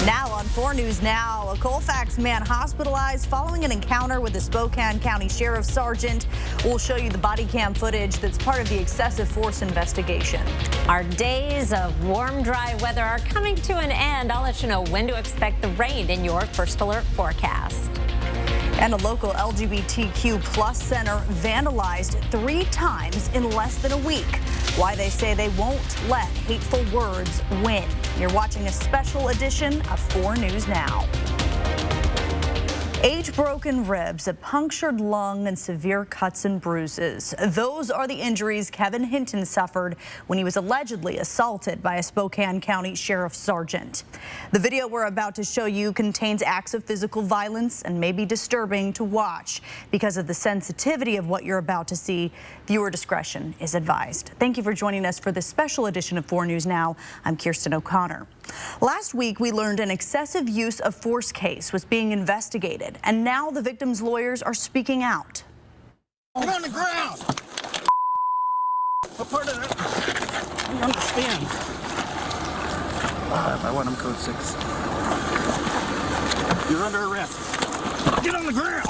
Now on 4 News Now, a Colfax man hospitalized following an encounter with a Spokane County Sheriff's Sergeant. We'll show you the body cam footage that's part of the excessive force investigation. Our days of warm, dry weather are coming to an end. I'll let you know when to expect the rain in your First Alert forecast. And a local LGBTQ plus center vandalized 3 times in less than a week. Why they say they won't let hateful words win. You're watching a special edition of 4 News Now. 8 broken ribs, a punctured lung, and severe cuts and bruises. Those are the injuries Kevin Hinton suffered when he was allegedly assaulted by a Spokane County Sheriff's Sergeant. The video we're about to show you contains acts of physical violence and may be disturbing to watch. Because of the sensitivity of what you're about to see, viewer discretion is advised. Thank you for joining us for this special edition of 4 News Now. I'm Kirsten O'Connor. Last week, we learned an excessive use of force case was being investigated, and now the victim's lawyers are speaking out. Get on the ground! What part of it? I don't understand. I want him code 6. You're under arrest. Get on the ground!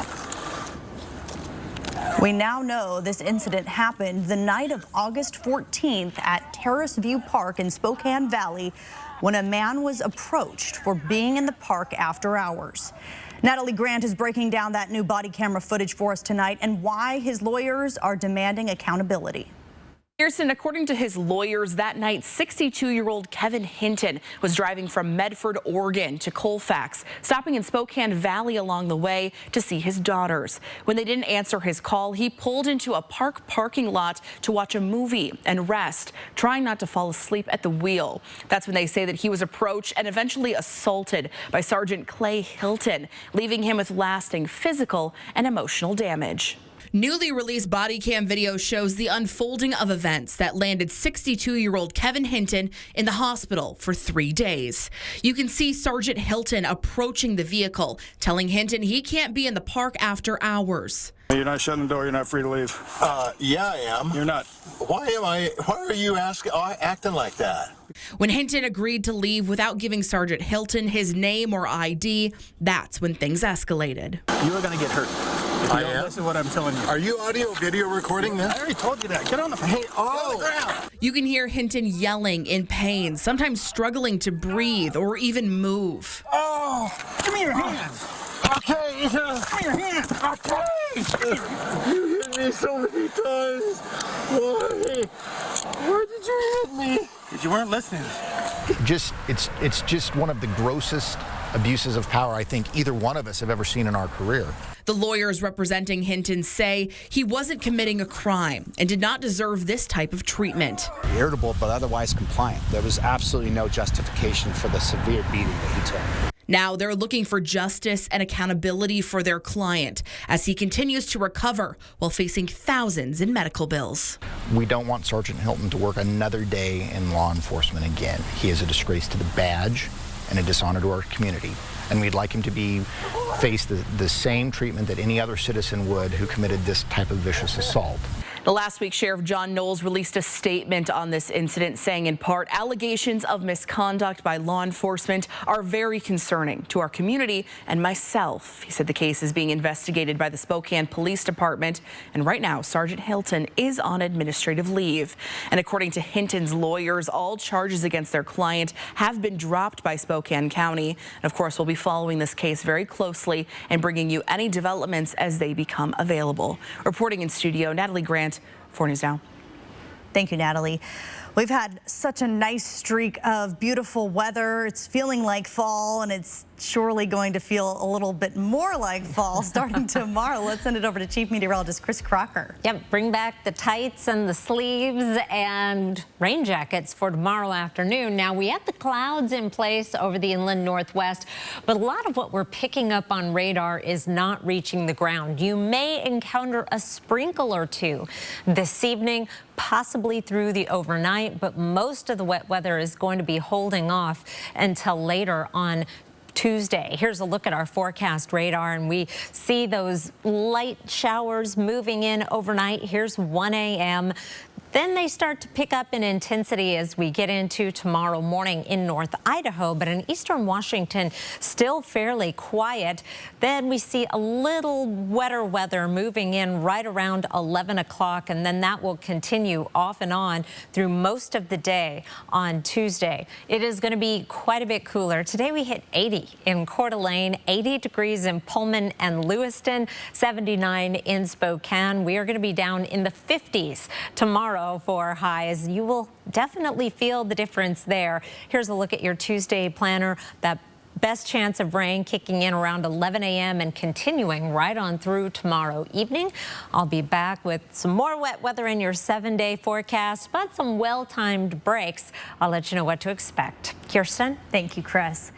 We now know this incident happened the night of August 14th at Terrace View Park in Spokane Valley when a man was approached for being in the park after hours. Natalie Grant is breaking down that new body camera footage for us tonight and why his lawyers are demanding accountability. Kirsten, according to his lawyers, that night, 62-year-old Kevin Hinton was driving from Medford, Oregon to Colfax, stopping in Spokane Valley along the way to see his daughters. When they didn't answer his call, he pulled into a park parking lot to watch a movie and rest, trying not to fall asleep at the wheel. That's when they say that he was approached and eventually assaulted by Sergeant Clay Hilton, leaving him with lasting physical and emotional damage. Newly released body cam video shows the unfolding of events that landed 62-year-old Kevin Hinton in the hospital for 3 days. You can see Sergeant Hilton approaching the vehicle, telling Hinton he can't be in the park after hours. You're not shutting the door. You're not free to leave. Yeah, I am. You're not. Why are you acting like that? When Hinton agreed to leave without giving Sergeant Hilton his name or ID, that's when things escalated. You are going to get hurt. If you don't listen to what I'm telling you. Are you audio video recording this? I already told you that. Get on the ground. Get on the ground. You can hear Hinton yelling in pain, sometimes struggling to breathe or even move. Oh, give me your hands. Okay. Give me your hands. Okay. You hit me so many times. Why? Why did you hit me? Because you weren't listening. It's just one of the grossest abuses of power I think either one of us have ever seen in our career. The lawyers representing Hinton say he wasn't committing a crime and did not deserve this type of treatment. Irritable but otherwise compliant. There was absolutely no justification for the severe beating that he took. Now they're looking for justice and accountability for their client as he continues to recover while facing thousands in medical bills. We don't want Sergeant Hilton to work another day in law enforcement again. He is a disgrace to the badge and a dishonor to our community. And we'd like him to face the same treatment that any other citizen would who committed this type of vicious assault. Last week, Sheriff John Knowles released a statement on this incident, saying in part, allegations of misconduct by law enforcement are very concerning to our community and myself. He said the case is being investigated by the Spokane Police Department, and right now, Sergeant Hilton is on administrative leave. And according to Hinton's lawyers, all charges against their client have been dropped by Spokane County. And of course, we'll be following this case very closely and bringing you any developments as they become available. Reporting in studio, Natalie Grant, 4 News Now. Thank you, Natalie. We've had such a nice streak of beautiful weather. It's feeling like fall, and it's surely going to feel a little bit more like fall starting tomorrow. Let's send it over to Chief Meteorologist Chris Crocker. Yep, bring back the tights and the sleeves and rain jackets for tomorrow afternoon. Now, we have the clouds in place over the inland northwest, but a lot of what we're picking up on radar is not reaching the ground. You may encounter a sprinkle or two this evening, possibly through the overnight, but most of the wet weather is going to be holding off until later on Tuesday. Here's a look at our forecast radar, and we see those light showers moving in overnight. Here's 1 a.m. Then they start to pick up in intensity as we get into tomorrow morning in North Idaho, but in eastern Washington, still fairly quiet. Then we see a little wetter weather moving in right around 11 o'clock, and then that will continue off and on through most of the day on Tuesday. It is going to be quite a bit cooler. Today we hit 80 in Coeur d'Alene, 80 degrees in Pullman and Lewiston, 79 in Spokane. We are going to be down in the 50s tomorrow for highs. You will definitely feel the difference there. Here's a look at your Tuesday planner. That best chance of rain kicking in around 11 a.m. and continuing right on through tomorrow evening. I'll be back with some more wet weather in your 7-day forecast, but some well-timed breaks. I'll let you know what to expect. Kirsten? Thank you, Chris.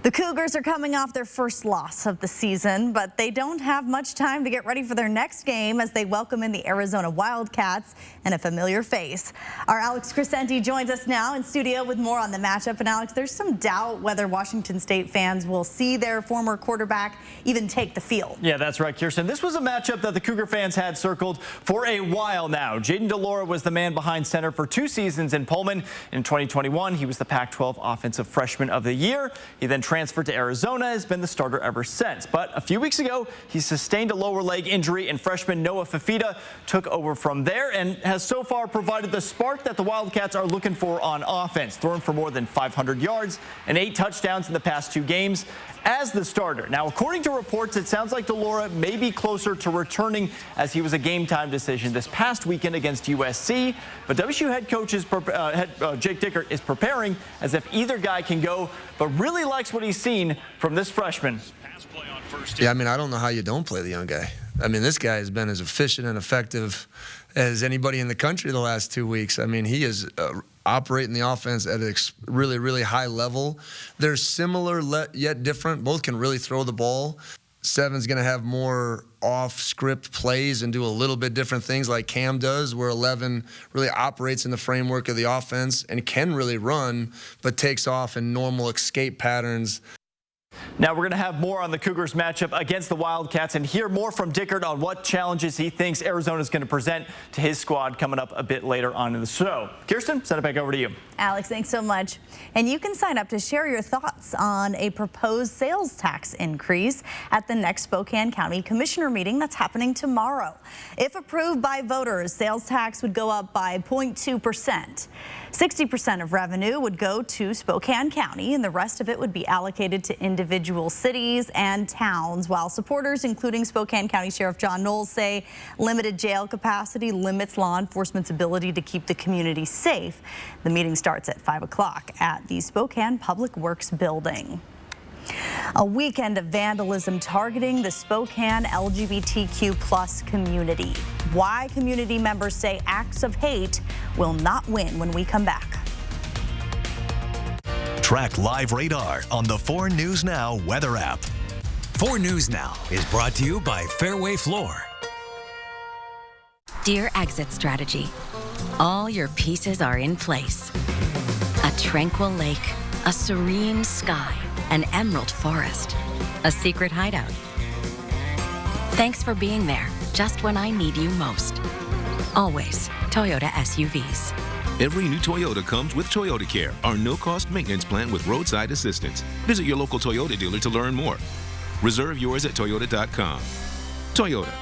The Cougars are coming off their first loss of the season, but they don't have much time to get ready for their next game as they welcome in the Arizona Wildcats and a familiar face. Our Alex Crescenti joins us now in studio with more on the matchup. And Alex, there's some doubt whether Washington State fans will see their former quarterback even take the field. Yeah, that's right, Kirsten. This was a matchup that the Cougar fans had circled for a while now. Jayden de Laura was the man behind center for 2 seasons in Pullman. In 2021, he was the Pac-12 Offensive Freshman of the Year. He then transferred to Arizona, has been the starter ever since. But a few weeks ago, he sustained a lower leg injury, and freshman Noah Fifita took over from there and has so far provided the spark that the Wildcats are looking for on offense, throwing for more than 500 yards and 8 touchdowns in the past 2 games as the starter. Now, according to reports, it sounds like de Laura may be closer to returning as he was a game-time decision this past weekend against USC. But WSU head coach Jake Dickert is preparing as if either guy can go, but really likes what he's seen from this freshman. Yeah, I mean, I don't know how you don't play the young guy. I mean, this guy has been as efficient and effective as anybody in the country the last 2 weeks. I mean, he is operating the offense at a really, really high level. They're similar yet different. Both can really throw the ball. 7's going to have more off-script plays and do a little bit different things like Cam does, where 11 really operates in the framework of the offense and can really run, but takes off in normal escape patterns. Now we're going to have more on the Cougars matchup against the Wildcats and hear more from Dickert on what challenges he thinks Arizona is going to present to his squad coming up a bit later on in the show. Kirsten, send it back over to you. Alex, thanks so much. And you can sign up to share your thoughts on a proposed sales tax increase at the next Spokane County Commissioner meeting that's happening tomorrow. If approved by voters, sales tax would go up by 0.2%. 60% of revenue would go to Spokane County, and the rest of it would be allocated to individual cities and towns, while supporters, including Spokane County Sheriff John Knowles, say limited jail capacity limits law enforcement's ability to keep the community safe. The meeting starts at 5 o'clock at the Spokane Public Works building. A weekend of vandalism targeting the Spokane LGBTQ+ community. Why community members say acts of hate will not win when we come back. Track live radar on the 4 News Now weather app. 4 News Now is brought to you by Fairway Floor. Dear Exit Strategy, all your pieces are in place. A tranquil lake, a serene sky, an emerald forest, a secret hideout. Thanks for being there just when I need you most. Always Toyota SUVs. Every new Toyota comes with Toyota Care, our no-cost maintenance plan with roadside assistance. Visit your local Toyota dealer to learn more. Reserve yours at Toyota.com. Toyota.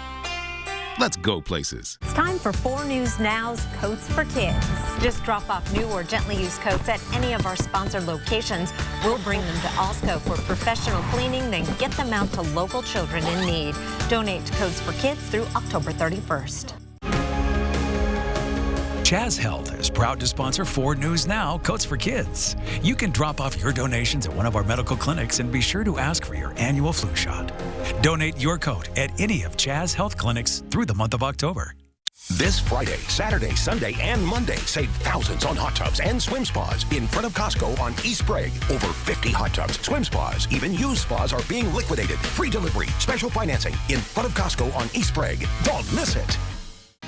Let's go places. It's time for 4 News Now's Coats for Kids. Just drop off new or gently used coats at any of our sponsored locations. We'll bring them to Alsco for professional cleaning, then get them out to local children in need. Donate to Coats for Kids through October 31st. Jazz Health is proud to sponsor 4 News Now Coats for Kids. You can drop off your donations at one of our medical clinics and be sure to ask for your annual flu shot. Donate your coat at any of Jazz Health clinics through the month of October. This Friday, Saturday, Sunday, and Monday, save thousands on hot tubs and swim spas in front of Costco on East Sprague. Over 50 hot tubs, swim spas, even used spas are being liquidated. Free delivery, special financing in front of Costco on East Sprague. Don't miss it.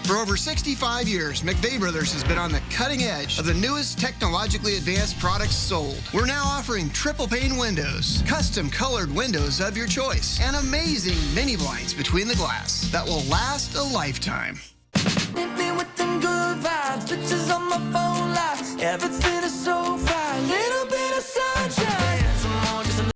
For over 65 years, McVeigh Brothers has been on the cutting edge of the newest technologically advanced products sold. We're now offering triple pane windows, custom colored windows of your choice, and amazing mini blinds between the glass that will last a lifetime. Hit me with them good vibes. my phone lights. Everything is so fine. Little bit of sunshine. Some more, just a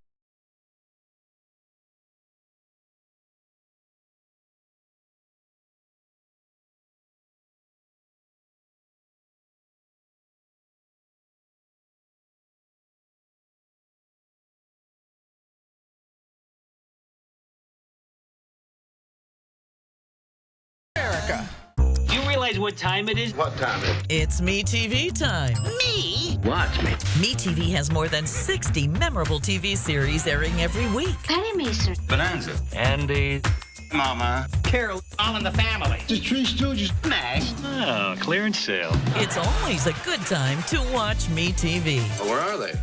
America. You realize what time it is? What time is it? It's MeTV time. Me? Watch me. MeTV has more than 60 memorable TV series airing every week. Penny Mason. Bonanza. Andy. Mama. Carol. All in the family. The Three Stooges. Mash. Oh, clearance sale. It's always a good time to watch MeTV. Where are they?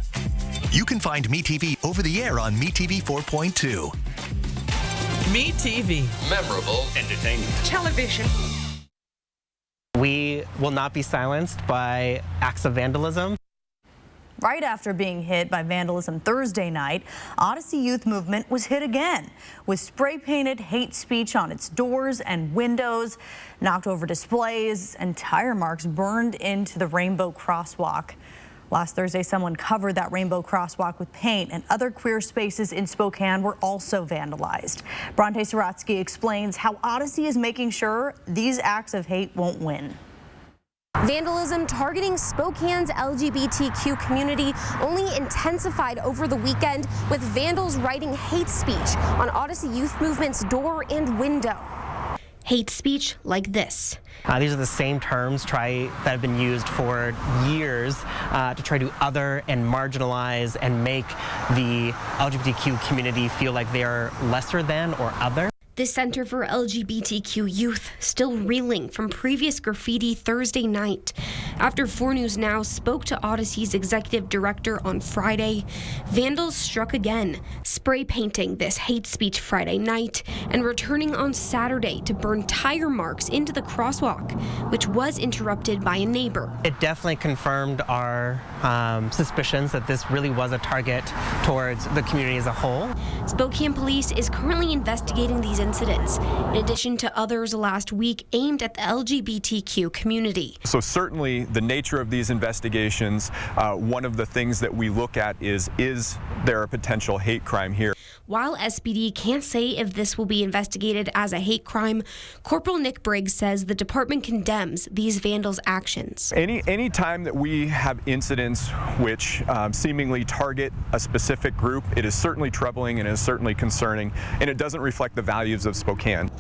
You can find MeTV over the air on MeTV 4.2. MeTV. Memorable entertainment. Television. We will not be silenced by acts of vandalism. Right after being hit by vandalism Thursday night, Odyssey Youth Movement was hit again with spray-painted hate speech on its doors and windows, knocked over displays, and tire marks burned into the Rainbow Crosswalk. Last Thursday, someone covered that Rainbow Crosswalk with paint, and other queer spaces in Spokane were also vandalized. Bronte Saratsky explains how Odyssey is making sure these acts of hate won't win. Vandalism targeting Spokane's LGBTQ community only intensified over the weekend, with vandals writing hate speech on Odyssey Youth Movement's door and window. Hate speech like this. These are the same terms that have been used for years to try to other and marginalize and make the LGBTQ community feel like they are lesser than or other. The Center for LGBTQ Youth still reeling from previous graffiti Thursday night. After 4 News Now spoke to Odyssey's executive director on Friday, vandals struck again, spray painting this hate speech Friday night and returning on Saturday to burn tire marks into the crosswalk, which was interrupted by a neighbor. It definitely confirmed our suspicions that this really was a target towards the community as a whole. Spokane Police is currently investigating these incidents, in addition to others last week aimed at the LGBTQ community. So certainly the nature of these investigations, one of the things that we look at is there a potential hate crime here? While SPD can't say if this will be investigated as a hate crime, Corporal Nick Briggs says the department condemns these vandals' actions. Any time that we have incidents which seemingly target a specific group, it is certainly troubling and is certainly concerning, and it doesn't reflect the values of Spokane.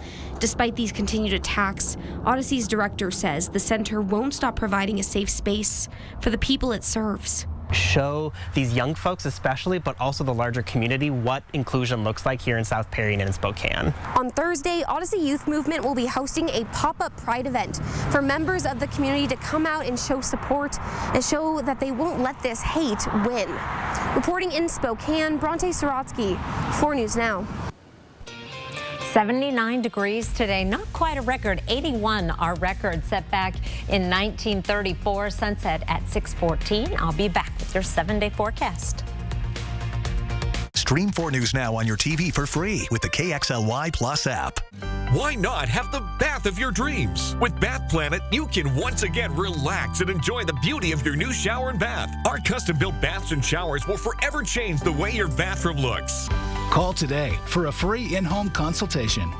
Despite these continued attacks, Odyssey's director says the center won't stop providing a safe space for the people it serves. Show these young folks especially, but also the larger community, what inclusion looks like here in South Perry and in Spokane. On Thursday, Odyssey Youth Movement will be hosting a pop-up Pride event for members of the community to come out and show support and show that they won't let this hate win. Reporting in Spokane, Bronte Saratsky, 4 News Now. 79 degrees today, not quite a record. 81 our record set back in 1934. Sunset at 6:14. I'll be back with your 7-day forecast. Stream 4 News Now on your TV for free with the KXLY Plus app. Why not have the bath of your dreams? With Bath Planet, you can once again relax and enjoy the beauty of your new shower and bath. Our custom-built baths and showers will forever change the way your bathroom looks. Call today for a free in-home consultation.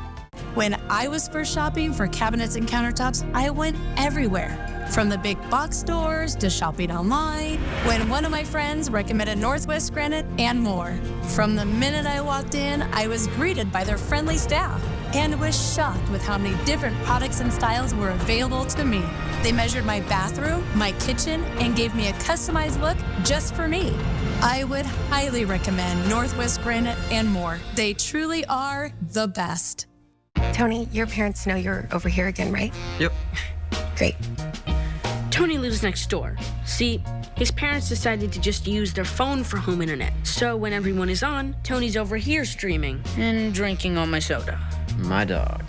When I was first shopping for cabinets and countertops, I went everywhere, from the big box stores to shopping online, when one of my friends recommended Northwest Granite, and more. From the minute I walked in, I was greeted by their friendly staff and was shocked with how many different products and styles were available to me. They measured my bathroom, my kitchen, and gave me a customized look just for me. I would highly recommend Northwest Granite and more. They truly are the best. Tony, your parents know you're over here again, right? Yep. Great. Tony lives next door. See, his parents decided to just use their phone for home internet. So when everyone is on, Tony's over here streaming and drinking all my soda. My dog.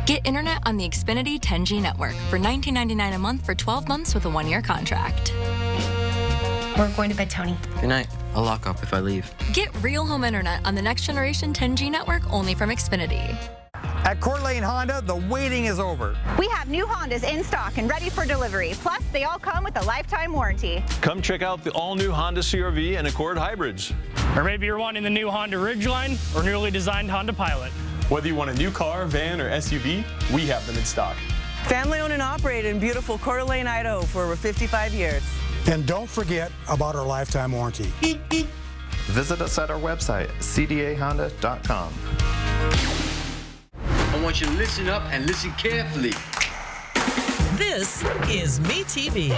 Get internet on the Xfinity 10G network for $19.99 a month for 12 months with a 1-year contract. We're going to bed, Tony. Good night. I'll lock up if I leave. Get real home internet on the next generation 10G network only from Xfinity. At Coeur d'Alene Honda, the waiting is over. We have new Hondas in stock and ready for delivery. Plus, they all come with a lifetime warranty. Come check out the all-new Honda CR-V and Accord hybrids. Or maybe you're wanting the new Honda Ridgeline or newly designed Honda Pilot. Whether you want a new car, van, or SUV, we have them in stock. Family owned and operated in beautiful Coeur d'Alene, Idaho for over 55 years. And don't forget about our lifetime warranty. Visit us at our website, cdahonda.com. I want you to listen up and listen carefully. This is MeTV,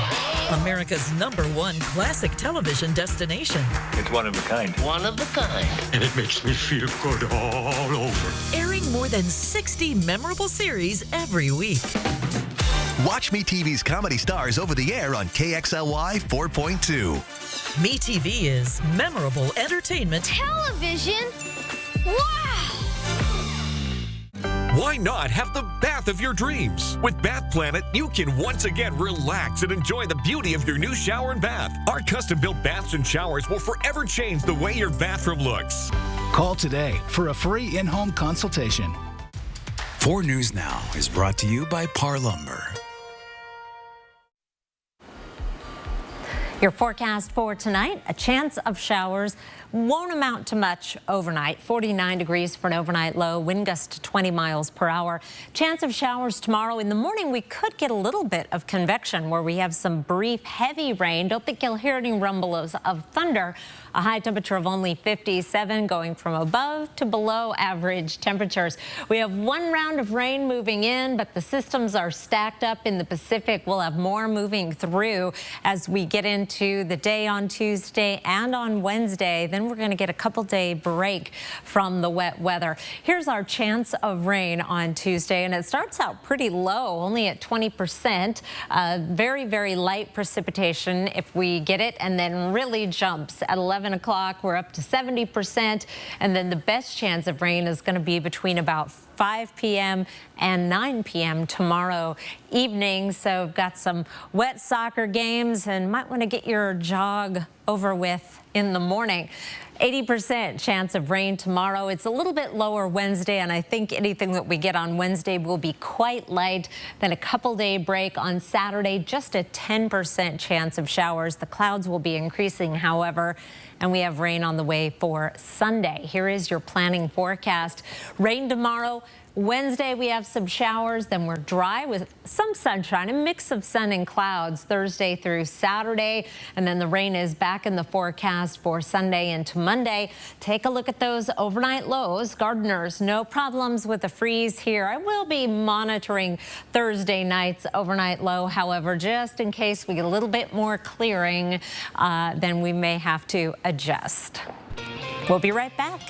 America's #1 classic television destination. It's one of a kind. One of a kind. And it makes me feel good all over. Airing more than 60 memorable series every week. Watch MeTV's comedy stars over the air on KXLY 4.2. MeTV is memorable entertainment. Television? Wow! Why not have the bath of your dreams? With Bath Planet, you can once again relax and enjoy the beauty of your new shower and bath. Our custom-built baths and showers will forever change the way your bathroom looks. Call today for a free in-home consultation. 4 News Now is brought to you by Par Lumber. Your forecast for tonight, a chance of showers. Won't amount to much overnight. 49 degrees for an overnight low, wind gust to 20 miles per hour. Chance of showers tomorrow. In the morning, we could get a little bit of convection where we have some brief heavy rain. Don't think you'll hear any rumbles of thunder. A high temperature of only 57, going from above to below average temperatures. We have one round of rain moving in, but the systems are stacked up in the Pacific. We'll have more moving through as we get into the day on Tuesday and on Wednesday. Then we're going to get a couple-day break from the wet weather. Here's our chance of rain on Tuesday, and it starts out pretty low, only at 20%. Very, very light precipitation if we get it, and then really jumps at 11 o'clock. We're up to 70%, and then the best chance of rain is going to be between about 5 p.m. and 9 p.m. tomorrow evening. So we've got some wet soccer games and might want to get your jog over with in the morning. 80% chance of rain tomorrow. It's a little bit lower Wednesday, and I think anything that we get on Wednesday will be quite light. Then a couple-day break on Saturday, just a 10% chance of showers. The clouds will be increasing, however, and we have rain on the way for Sunday. Here is your planning forecast. Rain tomorrow. Wednesday, we have some showers, then we're dry with some sunshine, a mix of sun and clouds Thursday through Saturday, and then the rain is back in the forecast for Sunday into Monday. Take a look at those overnight lows. Gardeners, no problems with the freeze here. I will be monitoring Thursday night's overnight low, however, just in case we get a little bit more clearing, then we may have to adjust. We'll be right back.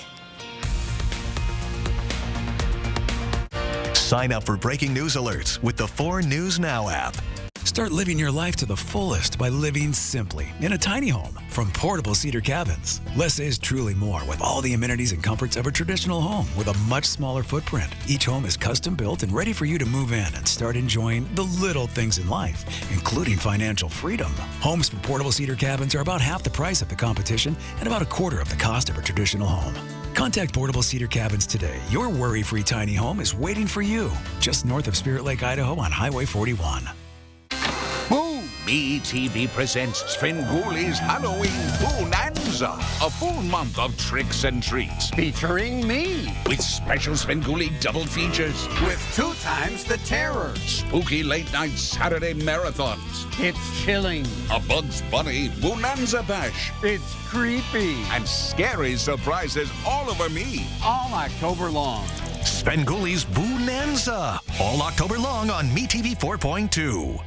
Sign up for breaking news alerts with the 4 News Now app. Start living your life to the fullest by living simply in a tiny home from Portable Cedar Cabins. Less is truly more with all the amenities and comforts of a traditional home with a much smaller footprint. Each home is custom built and ready for you to move in and start enjoying the little things in life, including financial freedom. Homes from Portable Cedar Cabins are about half the price of the competition and about a quarter of the cost of a traditional home. Contact Portable Cedar Cabins today. Your worry-free tiny home is waiting for you just north of Spirit Lake, Idaho on Highway 41. MeTV presents Svengoolie's Halloween Bonanza, a full month of tricks and treats. Featuring me. With special Svengoolie double features. With 2 times the terror. Spooky late-night Saturday marathons. It's chilling. A Bugs Bunny Bonanza Bash. It's creepy. And scary surprises all over me. All October long. Svengoolie's Bonanza, all October long on MeTV 4.2.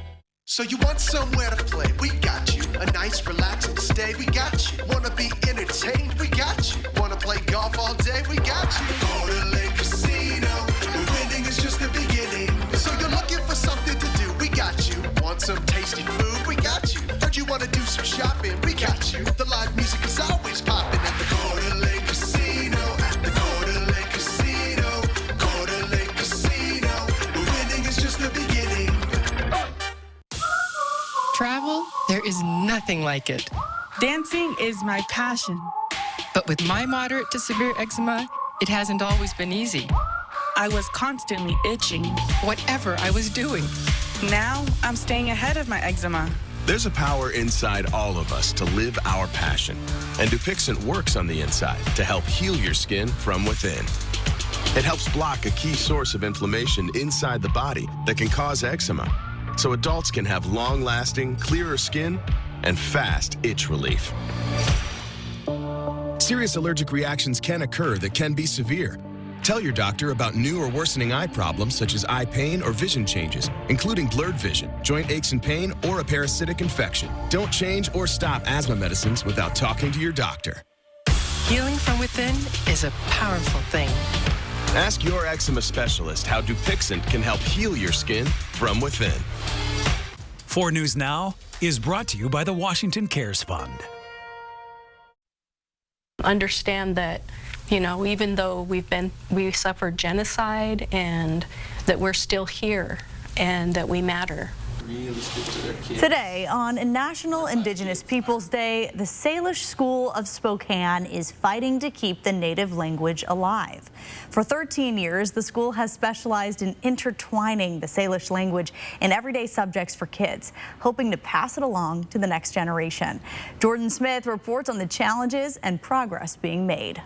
So you want somewhere to play? We got you. A nice relaxing stay? We got you. Wanna be entertained? We got you. Wanna play golf all day? We got you. Coeur d'Alene Casino. The winning is just the beginning. So you're looking for something to do? We got you. Want some tasty food? We got you. Heard you wanna do some shopping? We got you. The live music is always popping at the Coeur d'Alene Casino. At the Coeur d'Alene Casino. Coeur d'Alene Casino. The winning is just the beginning. Travel, there is nothing like it. Dancing is my passion. But with my moderate to severe eczema, it hasn't always been easy. I was constantly itching, whatever I was doing. Now I'm staying ahead of my eczema. There's a power inside all of us to live our passion. And Dupixent works on the inside to help heal your skin from within. It helps block a key source of inflammation inside the body that can cause eczema, so adults can have long-lasting, clearer skin and fast itch relief. Serious allergic reactions can occur that can be severe. Tell your doctor about new or worsening eye problems such as eye pain or vision changes, including blurred vision, joint aches and pain, or a parasitic infection. Don't change or stop asthma medicines without talking to your doctor. Healing from within is a powerful thing. Ask your eczema specialist how Dupixent can help heal your skin from within. 4 News Now is brought to you by the Washington Cares Fund. Understand that, even though we suffered genocide, and that we're still here and that we matter. Today, on National Indigenous Peoples Day, the Salish School of Spokane is fighting to keep the native language alive. For 13 years, the school has specialized in intertwining the Salish language in everyday subjects for kids, hoping to pass it along to the next generation. Jordan Smith reports on the challenges and progress being made.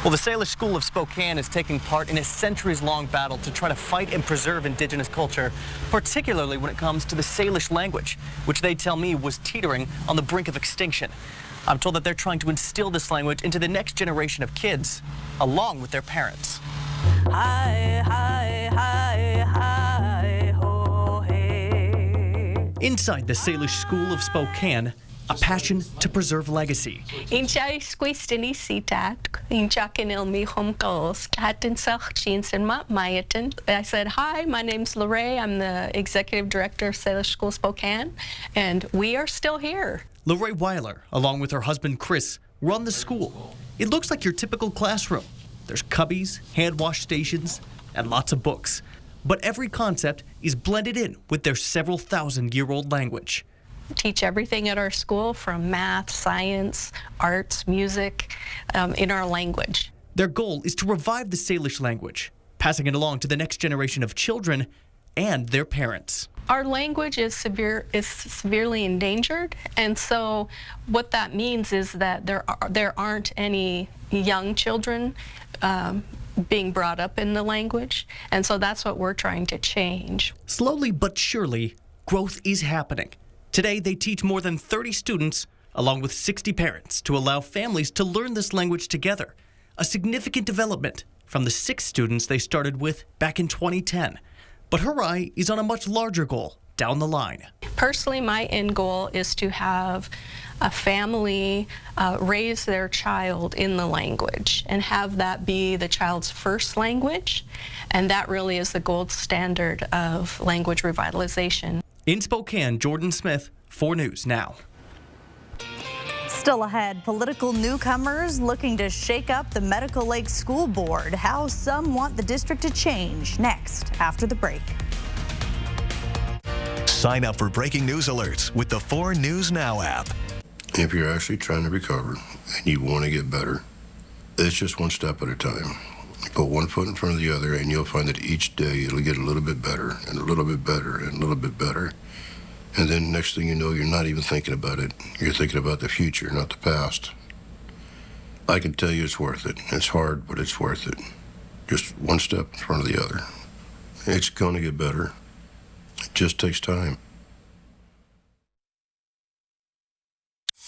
Well, the Salish School of Spokane is taking part in a centuries-long battle to try to fight and preserve Indigenous culture, particularly when it comes to the Salish language, which they tell me was teetering on the brink of extinction. I'm told that they're trying to instill this language into the next generation of kids, along with their parents. Hi, hi, hi, hi, ho, hey. Inside the Salish School of Spokane, a passion to preserve legacy. I said, hi, my name's Lorraine. I'm the Executive Director of Salish School Spokane, and we are still here. Lorraine Weiler, along with her husband Chris, run the school. It looks like your typical classroom. There's cubbies, hand wash stations, and lots of books. But every concept is blended in with their several thousand-year-old language. Teach everything at our school, from math, science, arts, music, in our language. Their goal is to revive the Salish language, passing it along to the next generation of children and their parents. Our language is severely endangered, and so what that means is that there aren't any young children being brought up in the language, and so that's what we're trying to change. Slowly but surely, growth is happening. Today, they teach more than 30 students, along with 60 parents, to allow families to learn this language together. A significant development from the 6 students they started with back in 2010. But her eye is on a much larger goal down the line. Personally, my end goal is to have a family raise their child in the language and have that be the child's first language. And that really is the gold standard of language revitalization. In Spokane, Jordan Smith, 4 News Now. Still ahead, political newcomers looking to shake up the Medical Lake School Board. How some want the district to change. Next, after the break. Sign up for breaking news alerts with the 4 News Now app. If you're actually trying to recover and you want to get better, it's just one step at a time. Put one foot in front of the other, and you'll find that each day it'll get a little bit better and a little bit better and a little bit better. And then next thing you know, you're not even thinking about it. You're thinking about the future, not the past. I can tell you it's worth it. It's hard, but it's worth it. Just one step in front of the other. It's going to get better. It just takes time.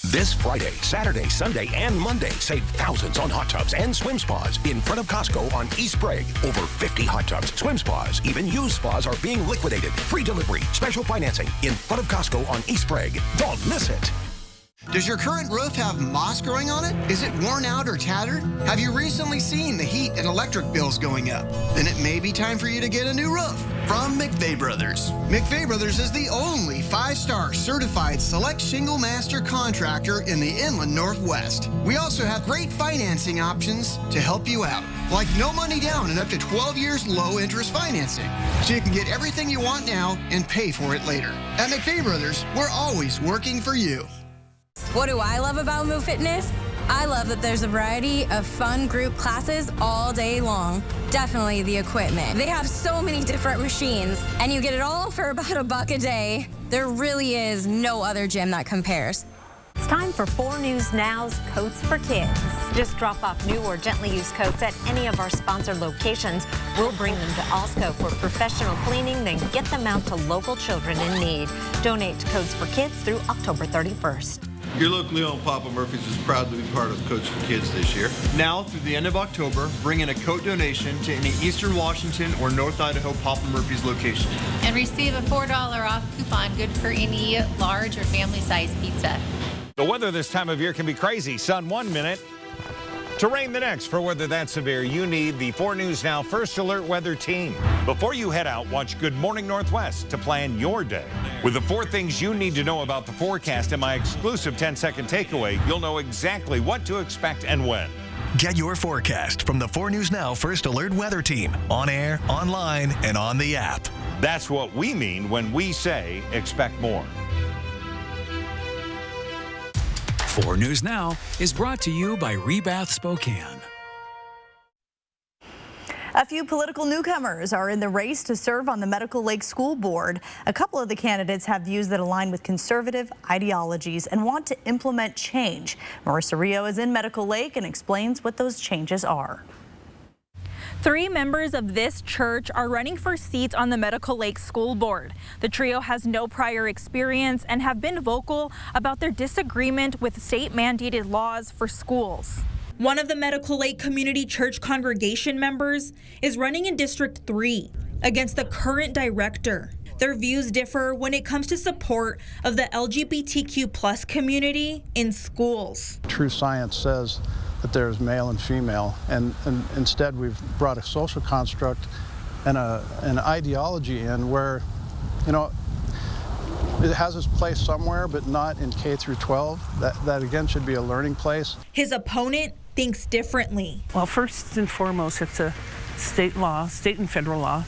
This Friday, Saturday, Sunday, and Monday, save thousands on hot tubs and swim spas in front of Costco on East Sprague. Over 50 hot tubs, swim spas, even used spas are being liquidated. Free delivery, special financing in front of Costco on East Sprague. Don't miss it. Does your current roof have moss growing on it? Is it worn out or tattered? Have you recently seen the heat and electric bills going up? Then it may be time for you to get a new roof from McVeigh Brothers. McVeigh Brothers is the only 5-star certified select shingle master contractor in the Inland Northwest. We also have great financing options to help you out, like no money down and up to 12 years low interest financing. So you can get everything you want now and pay for it later. At McVeigh Brothers, we're always working for you. What do I love about Move Fitness? I love that there's a variety of fun group classes all day long. Definitely the equipment. They have so many different machines, and you get it all for about $1 a day. There really is no other gym that compares. It's time for 4 News Now's Coats for Kids. Just drop off new or gently used coats at any of our sponsored locations. We'll bring them to Alsco for professional cleaning, then get them out to local children in need. Donate to Coats for Kids through October 31st. Your locally owned Papa Murphy's is proud to be part of Coats for Kids this year. Now through the end of October, bring in a coat donation to any Eastern Washington or North Idaho Papa Murphy's location. And receive a $4 off coupon good for any large or family-sized pizza. The weather this time of year can be crazy. Sun 1 minute to rain the next. For weather that severe, you need the 4 News Now First Alert Weather Team. Before you head out, watch Good Morning Northwest to plan your day. With the 4 things you need to know about the forecast and my exclusive 10-second takeaway, you'll know exactly what to expect and when. Get your forecast from the 4 News Now First Alert Weather Team. On air, online, and on the app. That's what we mean when we say expect more. 4 News Now is brought to you by Rebath Spokane. A few political newcomers are in the race to serve on the Medical Lake School Board. A couple of the candidates have views that align with conservative ideologies and want to implement change. Marissa Rio is in Medical Lake and explains what those changes are. 3 members of this church are running for seats on the Medical Lake School Board. The trio has no prior experience and have been vocal about their disagreement with state-mandated laws for schools. One of the Medical Lake Community Church congregation members is running in District 3 against the current director. Their views differ when it comes to support of the LGBTQ+ community in schools. True science says that there's male and female, and instead we've brought a social construct and an ideology in where, you know, it has its place somewhere, but not in K through 12. That again should be a learning place. His opponent thinks differently. Well, first and foremost, it's a state law, state and federal law,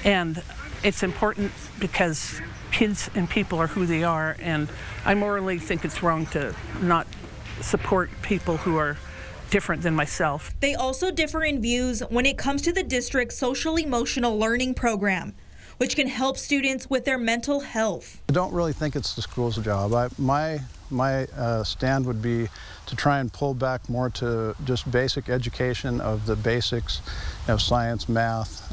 and it's important because kids and people are who they are, and I morally think it's wrong to not support people who are different than myself. They also differ in views when it comes to the district's social-emotional learning program, which can help students with their mental health. I don't really think it's the school's job. My stand would be to try and pull back more to just basic education of the basics of science, math,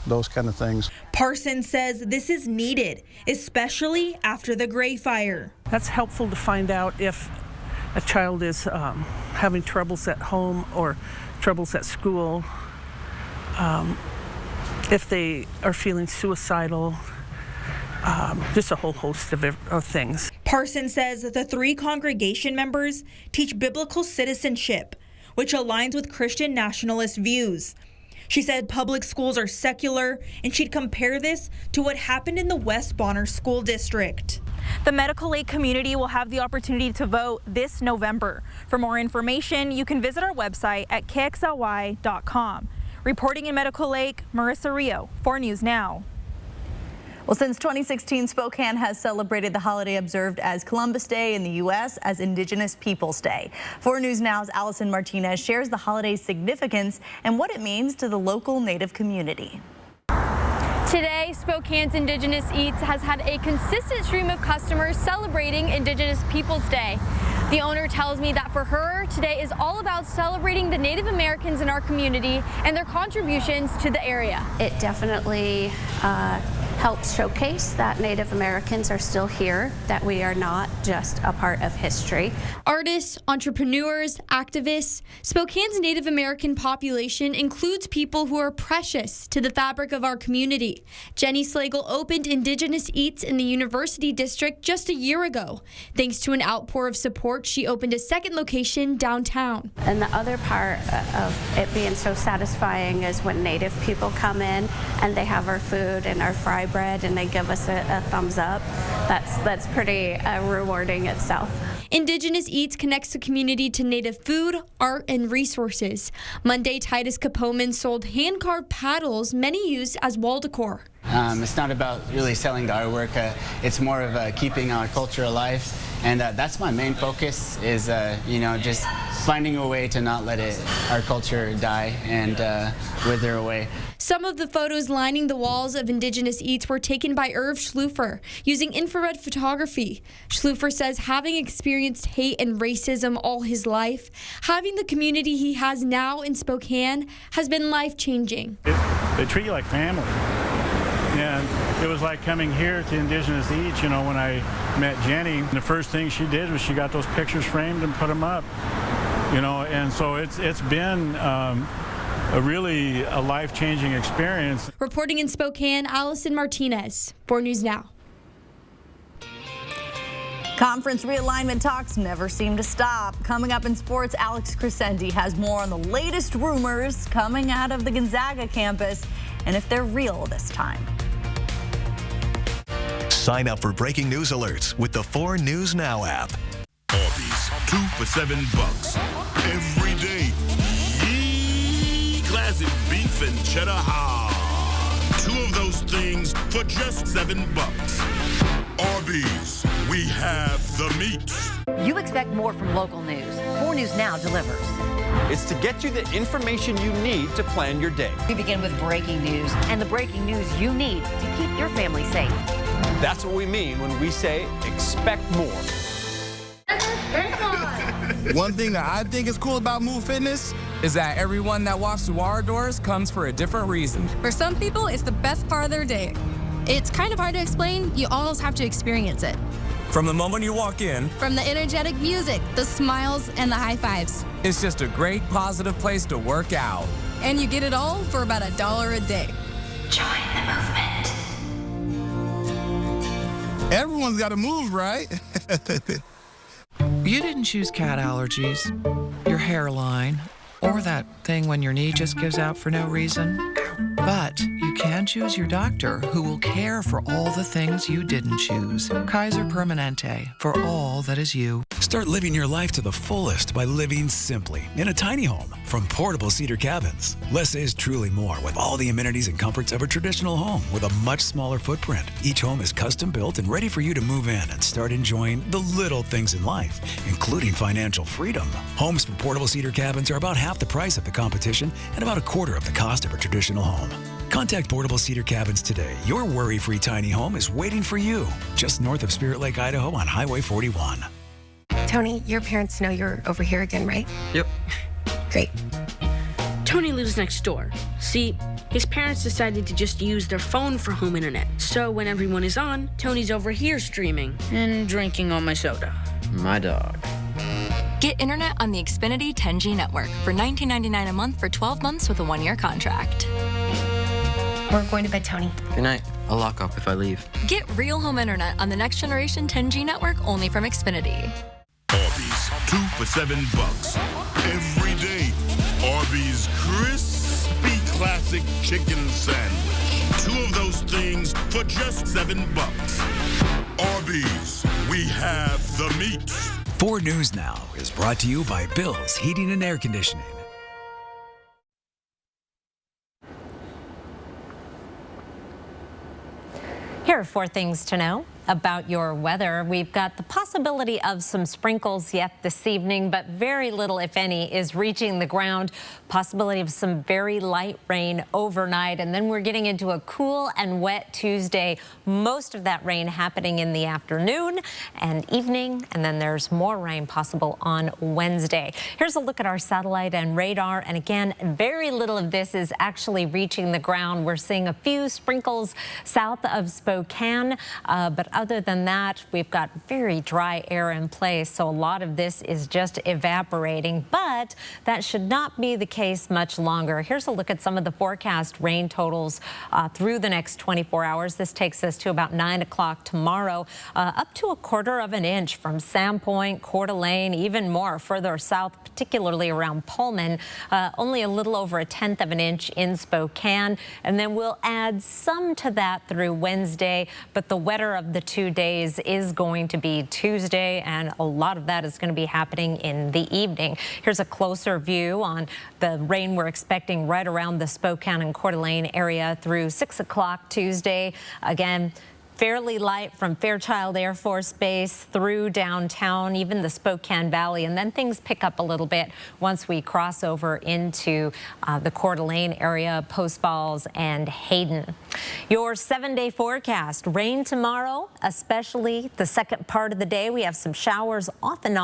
those kind of things. Parsons says this is needed, especially after the Gray fire. That's helpful to find out if a child is having troubles at home or troubles at school, if they are feeling suicidal, just a whole host of things. Parsons says that the 3 congregation members teach biblical citizenship, which aligns with Christian nationalist views. She said public schools are secular, and she'd compare this to what happened in the West Bonner School District. The Medical Lake community will have the opportunity to vote this November. For more information, you can visit our website at kxly.com. Reporting in Medical Lake, Marissa Rio, 4 News Now. Well, since 2016, Spokane has celebrated the holiday observed as Columbus Day in the U.S. as Indigenous Peoples Day. 4 News Now's Allison Martinez shares the holiday's significance and what it means to the local Native community. Today, Spokane's Indigenous Eats has had a consistent stream of customers celebrating Indigenous Peoples Day. The owner tells me that for her, today is all about celebrating the Native Americans in our community and their contributions to the area. It definitely helps showcase that Native Americans are still here, that we are not just a part of history. Artists, entrepreneurs, activists, Spokane's Native American population includes people who are precious to the fabric of our community. Jenny Slagle opened Indigenous Eats in the University District just a year ago. Thanks to an outpour of support, she opened a second location downtown. And the other part of it being so satisfying is when Native people come in and they have our food and our fry bread and they give us a thumbs up. That's pretty rewarding itself. Indigenous Eats connects the community to Native food, art, and resources. Monday, Titus Capoman sold hand-carved paddles many used as wall decor. It's not about really selling the artwork. It's more of keeping our culture alive And that's my main focus is, you know, just finding a way to not let our culture die and wither away. Some of the photos lining the walls of Indigenous Eats were taken by Irv Schlufer using infrared photography. Schlufer says having experienced hate and racism all his life, having the community he has now in Spokane has been life-changing. They treat you like family. And it was like coming here to Indigenous Eats, you know, when I met Jenny. The first thing she did was she got those pictures framed and put them up, you know, and so it's been a really life-changing experience. Reporting in Spokane, Allison Martinez, 4 News Now. Conference realignment talks never seem to stop. Coming up in sports, Alex Crescendi has more on the latest rumors coming out of the Gonzaga campus and if they're real this time. Sign up for breaking news alerts with the 4 News Now app. Arby's, 2 for $7 every day. Yee, classic beef and cheddar hard. 2 of those things for just $7. Arby's, we have the meat. You expect more from local news. 4 News Now delivers. It's to get you the information you need to plan your day. We begin with breaking news and the breaking news you need to keep your family safe. That's what we mean when we say expect more. One thing that I think is cool about Move Fitness is that everyone that walks through our doors comes for a different reason. For some people, it's the best part of their day. It's kind of hard to explain. You almost have to experience it. From the moment you walk in, From the energetic music, the smiles, and the high fives. it's just a great, positive place to work out. And you get it all for about $1 a day. Join the movement. Everyone's got to move, right? You didn't choose cat allergies, your hairline, or that thing when your knee just gives out for no reason. But you can choose your doctor who will care for all the things you didn't choose. Kaiser Permanente, for all that is you. Start living your life to the fullest by living simply in a tiny home from Portable Cedar Cabins. Less is truly more with all the amenities and comforts of a traditional home with a much smaller footprint. Each home is custom built and ready for you to move in and start enjoying the little things in life, including financial freedom. Homes from Portable Cedar Cabins are about half the price of the competition and about a quarter of the cost of a traditional home. Contact Portable Cedar Cabins today. Your worry-free tiny home is waiting for you just north of Spirit Lake, Idaho on Highway 41. Tony, your parents know you're over here again, right? Yep. Great. Tony lives next door. See, his parents decided to just use their phone for home internet. So when everyone is on, Tony's over here streaming and drinking all my soda. My dog. Get internet on the Xfinity 10G network for $19.99 a month for 12 months with a 1-year contract. We're going to bed, Tony. Good night. I'll lock up if I leave. Get real home internet on the next generation 10G network only from Xfinity. Arby's, 2 for $7 every day. Arby's crispy classic chicken sandwich. 2 of those things for just $7. Arby's, we have the meat. 4 News Now is brought to you by Bill's Heating and Air Conditioning. Here are 4 things to know about your weather. We've got the possibility of some sprinkles yet this evening, but very little, if any, is reaching the ground. Possibility of some very light rain overnight, and then we're getting into a cool and wet Tuesday. Most of that rain happening in the afternoon and evening, and then there's more rain possible on Wednesday. Here's a look at our satellite and radar, and again, very little of this is actually reaching the ground. We're seeing a few sprinkles south of Spokane, but other than that, we've got very dry air in place, so a lot of this is just evaporating, but that should not be the case much longer. Here's a look at some of the forecast rain totals through the next 24 hours. This takes us to about 9 o'clock tomorrow, up to 1/4 of an inch from Sandpoint, Coeur d'Alene, even more further south, particularly around Pullman, only a little over 1/10 of an inch in Spokane, and then we'll add some to that through Wednesday, but the wetter of the 2 days is going to be Tuesday, and a lot of that is going to be happening in the evening. Here's a closer view on the rain we're expecting right around the Spokane and Coeur d'Alene area through 6 o'clock Tuesday. Again, fairly light from Fairchild Air Force Base through downtown, even the Spokane Valley, and then things pick up a little bit once we cross over into the Coeur d'Alene area, Post Falls and Hayden. Your 7-day forecast: rain tomorrow, especially the second part of the day. We have some showers off and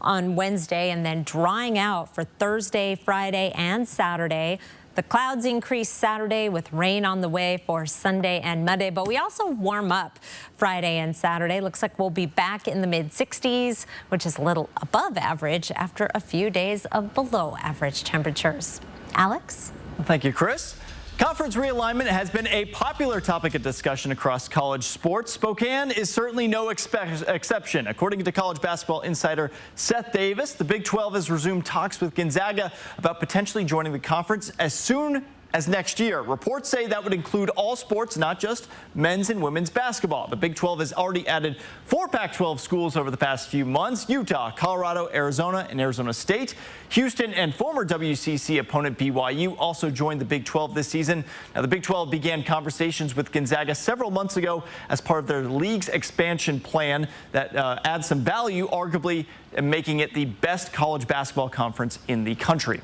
on Wednesday, and then drying out for Thursday, Friday and Saturday. The clouds increase Saturday with rain on the way for Sunday and Monday, but we also warm up Friday and Saturday. Looks like we'll be back in the mid-60s, which is a little above average after a few days of below average temperatures. Alex? Thank you, Chris. Conference realignment has been a popular topic of discussion across college sports. Spokane is certainly no exception. According to college basketball insider Seth Davis, the Big 12 has resumed talks with Gonzaga about potentially joining the conference as soon as next year. Reports say that would include all sports, not just men's and women's basketball. The Big 12 has already added 4 Pac-12 schools over the past few months: Utah, Colorado, Arizona, and Arizona State. Houston and former WCC opponent BYU also joined the Big 12 this season. Now, the Big 12 began conversations with Gonzaga several months ago as part of their league's expansion plan that adds some value, arguably making it the best college basketball conference in the country.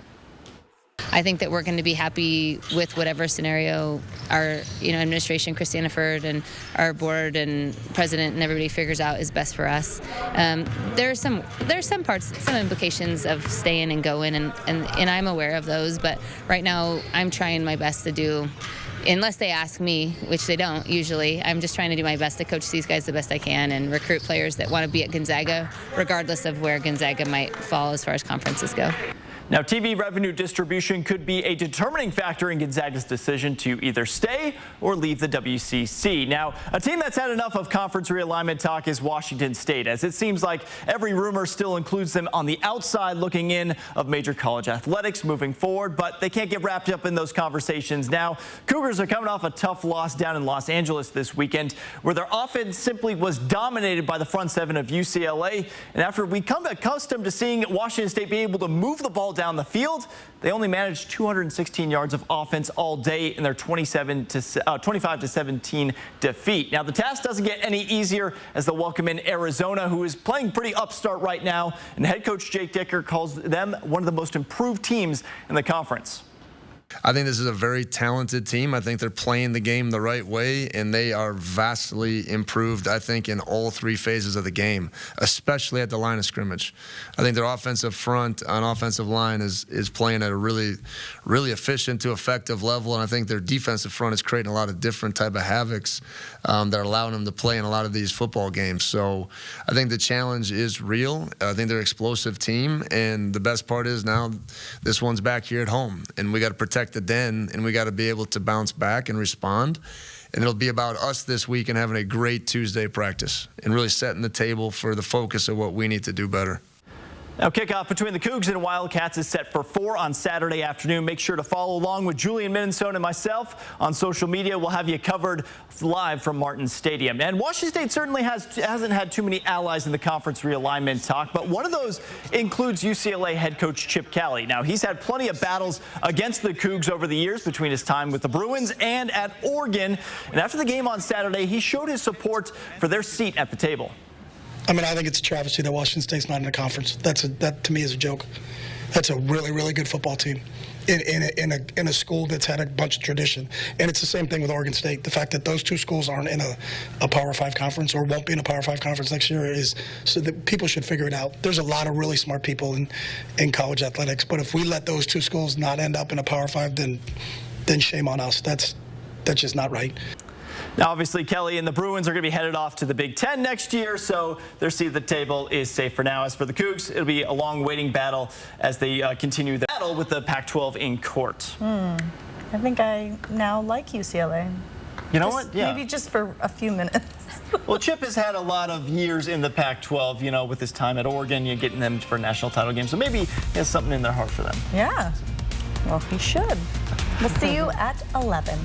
I think that we're going to be happy with whatever scenario our administration, Chris Sanford, and our board and president and everybody figures out is best for us. There's some implications of staying and going, and I'm aware of those. But right now, I'm trying my best to do, unless they ask me, which they don't usually, I'm just trying to do my best to coach these guys the best I can and recruit players that want to be at Gonzaga, regardless of where Gonzaga might fall as far as conferences go. Now, TV revenue distribution could be a determining factor in Gonzaga's decision to either stay or leave the WCC. Now, a team that's had enough of conference realignment talk is Washington State, as it seems like every rumor still includes them on the outside looking in of major college athletics moving forward, but they can't get wrapped up in those conversations now. Cougars are coming off a tough loss down in Los Angeles this weekend, where their offense simply was dominated by the front seven of UCLA. And after we come accustomed to seeing Washington State be able to move the ball down the field, they only managed 216 yards of offense all day in their 25-17 defeat. Now, the task doesn't get any easier as they'll welcome in Arizona, who is playing pretty upstart right now, and head coach Jake Dicker calls them one of the most improved teams in the conference. I think this is a very talented team. I think they're playing the game the right way, and they are vastly improved, I think, in all 3 phases of the game, especially at the line of scrimmage. I think their offensive front on offensive line is playing at a really, really efficient to effective level, and I think their defensive front is creating a lot of different type of havocs that are allowing them to play in a lot of these football games. So I think the challenge is real. I think they're an explosive team, and the best part is now this one's back here at home, and we got to protect the den, and we got to be able to bounce back and respond. And it'll be about us this week and having a great Tuesday practice and really setting the table for the focus of what we need to do better. Now, kickoff between the Cougs and Wildcats is set for 4 on Saturday afternoon. Make sure to follow along with Julian Minnesota and myself on social media. We'll have you covered live from Martin Stadium. And Washington State certainly hasn't had too many allies in the conference realignment talk, but one of those includes UCLA head coach Chip Kelly. Now, he's had plenty of battles against the Cougs over the years between his time with the Bruins and at Oregon. And after the game on Saturday, he showed his support for their seat at the table. I mean, I think it's a travesty that Washington State's not in a conference. That to me is a joke. That's a really, really good football team in a school that's had a bunch of tradition. And it's the same thing with Oregon State. The fact that those 2 schools aren't in a Power 5 conference or won't be in a Power 5 conference next year is so that people should figure it out. There's a lot of really smart people in college athletics, but if we let those 2 schools not end up in a Power 5, then shame on us. That's just not right. Now, obviously, Kelly and the Bruins are going to be headed off to the Big Ten next year, so their seat at the table is safe for now. As for the Cougs, it'll be a long waiting battle as they continue the battle with the Pac-12 in court. I think I now like UCLA. You know what? Yeah. Maybe just for a few minutes. Well, Chip has had a lot of years in the Pac-12, with his time at Oregon, getting them for a national title game. So maybe he has something in their heart for them. Yeah. Well, he should. We'll see you at 11.